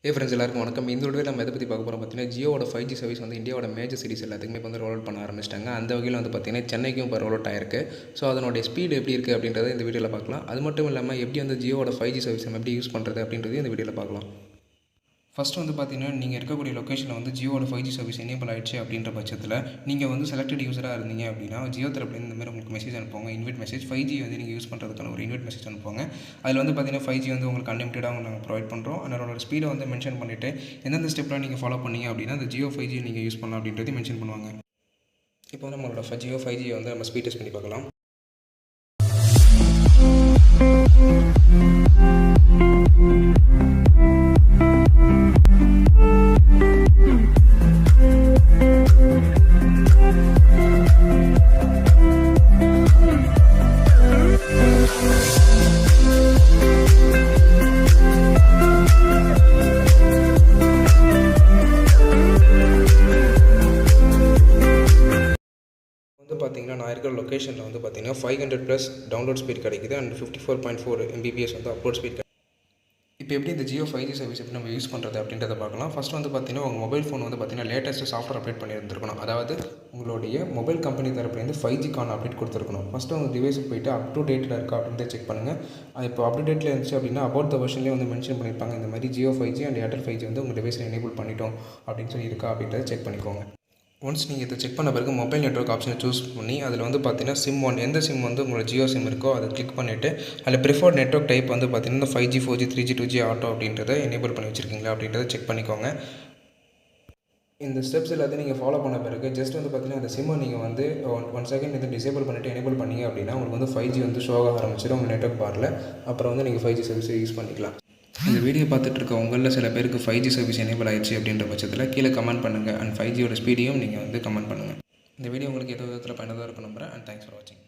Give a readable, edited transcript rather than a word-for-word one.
Friends எல்லாருக்கும் வணக்கம். இந்த வீடியோவில் நம்ம எதை பற்றி பார்க்க போகிறோம் பார்த்தீங்கன்னா, ஜியோவோட 5G சர்வீஸ் வந்து இந்தியாவோட மேஜர் சிட்டிஸ் எல்லாத்துக்குமே இப்போ வந்து ரோல் அவுட் பண்ண ஆரம்பிச்சிட்டாங்க. அந்த வகையில் வந்து பார்த்தீங்கன்னா சென்னைக்கும் இப்போ ரோல் அவுட் ஆயிருக்கு. ஸோ அதனுடைய ஸ்பீடு எப்படி இருக்குது அப்படின்றத இந்த வீடியோவில் பார்க்கலாம். அது மட்டும் இல்லாமல் எப்படி வந்து ஜியோவோட 5G சர்வீஸ் நம்ம எப்படி யூஸ் பண்ணுறது அப்படின்றதையும் இந்த வீடியோவில் பார்க்கலாம். ஃபஸ்ட்டு வந்து பார்த்தீங்கன்னா, நீங்கள் இருக்கக்கூடிய லொக்கேஷனில் வந்து ஜியோட 5G சர்வீஸ் எனேபிள் ஆகிடுச்சு அப்படின்ற பட்சத்தில் நீங்கள் வந்து செலக்டட் யூஸராக இருந்தீங்க அப்படின்னா, ஜியோ தரப்புலேருந்து இந்த மாதிரி உங்களுக்கு மெசேஜ் அனுப்புவாங்க. இன்வைட் மெசேஜ் 5G வந்து நீங்கள் யூஸ் பண்ணுறதுக்கான ஒரு இன்வைட் மெசேஜ் அனுப்புவாங்க. அதில் வந்து பார்த்தீங்கன்னா 5G வந்து உங்களுக்கு அன்லிமிட்டடாக நாங்கள் ப்ரொவைட் பண்ணுறோம். அதனோட ஸ்பீடை வந்து மென்ஷன் பண்ணிவிட்டு எந்தெந்த ஸ்டெப்லாம் நீங்கள் ஃபாலோ பண்ணீங்க அப்படின்னா அந்த ஜியோ 5G நீங்கள் யூஸ் பண்ணலாம் அப்படின்றதையும் மென்ஷன் பண்ணுவாங்க. இப்போ வந்து நம்மளோட ஜியோ 5G வந்து நம்ம ஸ்பீட் டெஸ்ட் பண்ணி பார்க்கலாம். பார்த்தீங்கன்னா நான் இருக்கிற லொக்கேஷனில் வந்து பார்த்தீங்கன்னா 500+ டவுன்லோட் ஸ்பீட் கிடைக்குது அண்ட் 54.4 Mbps வந்து அப்லோட் ஸ்பீட். இப்போ எப்படி இந்த ஜியோ 5G சர்வீஸ் எப்படி நம்ம யூஸ் பண்ணுறது அப்படின்றத பார்க்கலாம். ஃபஸ்ட் வந்து பார்த்தீங்கன்னா உங்கள் மொபைல் ஃபோன் வந்து பார்த்தீங்கன்னா லேட்டஸ்ட்டு சாஃப்ட்வேர் அப்டேட் பண்ணியிருந்துருக்கணும். அதாவது உங்களுடைய மொபைல் கம்பெனி தரப்புலேருந்து 5Gக்கான அப்டேட் கொடுத்துருக்கணும். ஃபஸ்ட்டு உங்கள் டிவைஸுக்கு போய்ட்டு அப் டு டேட்டில் இருக்கா அப்படின்றத செக் பண்ணுங்கள். அது இப்போ அப் டு டேட்டில் இருந்துச்சு அப்படின்னா அபவுட் த வெர்ஷன்லேயே வந்து மென்ஷன் பண்ணியிருப்பாங்க. இந்த மாதிரி Jio 5G and Airtel 5G வந்து உங்கள் டிவைஸில் எனேபிள் பண்ணிட்டோம் அப்படின்னு சொல்லி இருக்கா அப்படின்றத செக் பண்ணிக்கோங்க. ஒன்ஸ் நீங்கள் இதை செக் பண்ண பிறகு மொபைல் நெட்வொர்க் ஆப்ஷனை சூஸ் பண்ணி அதில் வந்து பார்த்தீங்கன்னா சிம் எந்த சிம் வந்து உங்களோட ஜியோ சிம் இருக்கோ அதை கிளிக் பண்ணிவிட்டு அதில் ப்ரிஃபர்ட் நெட்வொர்க் டைப் வந்து பார்த்தீங்கன்னா 5G 4G 3G 2G auto அப்படின்றத எனேபிள் பண்ணி வச்சுருக்கீங்களா அப்படின்றத செக் பண்ணிக்கோங்க. இந்த ஸ்டெப்ஸ் எல்லாத்தையும் நீங்கள் ஃபாலோ பண்ண பிறகு ஜஸ்ட் வந்து பார்த்தீங்கன்னா அந்த சிம்மை நீங்கள் வந்து 1 செகண்ட் இது டிசேபிள் பண்ணிவிட்டு எனேபிள் பண்ணிங்க அப்படின்னா உங்களுக்கு வந்து 5G வந்து ஷோ ஆக ஆரம்பிச்சிடும் உங்கள் நெட்வொர்க் பாரில். அப்புறம் வந்து நீங்கள் 5G சர்வீஸை யூஸ் பண்ணிக்கலாம். இந்த வீடியோ பார்த்துட்டு இருக்க உங்களில் சில பேருக்கு 5G சர்வீஸ் எனேபிள் ஆயிடுச்சு அப்படின்ற பட்சத்தில் கீழே கமெண்ட் பண்ணுங்கள். அண்ட் 5Gயோட ஸ்பீடையும் நீங்கள் வந்து கமெண்ட் பண்ணுங்கள். இந்த வீடியோ உங்களுக்கு ஏதோ விதத்தில் பயனுள்ளதாக இருக்கும் நம்புகிறேன். அண்ட் தேங்க்ஸ் ஃபார் வாட்சிங்.